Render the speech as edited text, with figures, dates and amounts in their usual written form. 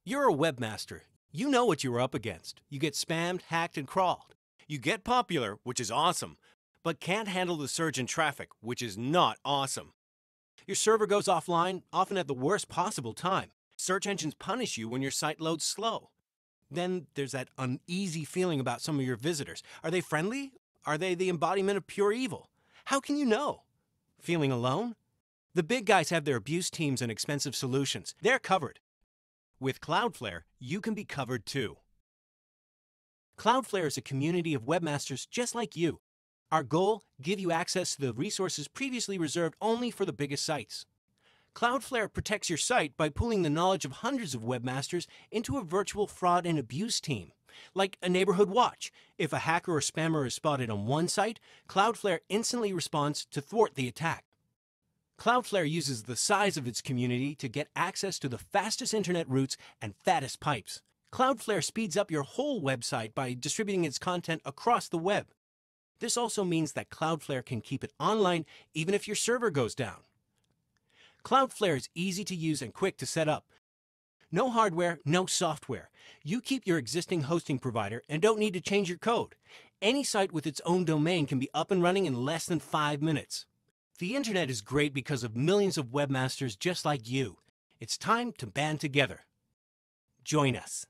You're a webmaster. You know what you're up against. You get spammed, hacked, and crawled. You get popular, which is awesome, but can't handle the surge in traffic, which is not awesome. Your server goes offline, often at the worst possible time. Search engines punish you when your site loads slow. Then there's that uneasy feeling about some of your visitors. Are they friendly? Are they the embodiment of pure evil? How can you know? Feeling alone? The big guys have their abuse teams and expensive solutions. They're covered. With Cloudflare, you can be covered too. Cloudflare is a community of webmasters just like you. Our goal, give you access to the resources previously reserved only for the biggest sites. Cloudflare protects your site by pooling the knowledge of hundreds of webmasters into a virtual fraud and abuse team. Like a neighborhood watch. If a hacker or spammer is spotted on one site, Cloudflare instantly responds to thwart the attack. Cloudflare uses the size of its community to get access to the fastest internet routes and fattest pipes. Cloudflare speeds up your whole website by distributing its content across the web. This also means that Cloudflare can keep it online even if your server goes down. Cloudflare is easy to use and quick to set up. No hardware, no software. You keep your existing hosting provider and don't need to change your code. Any site with its own domain can be up and running in less than 5 minutes. The internet is great because of millions of webmasters just like you. It's time to band together. Join us.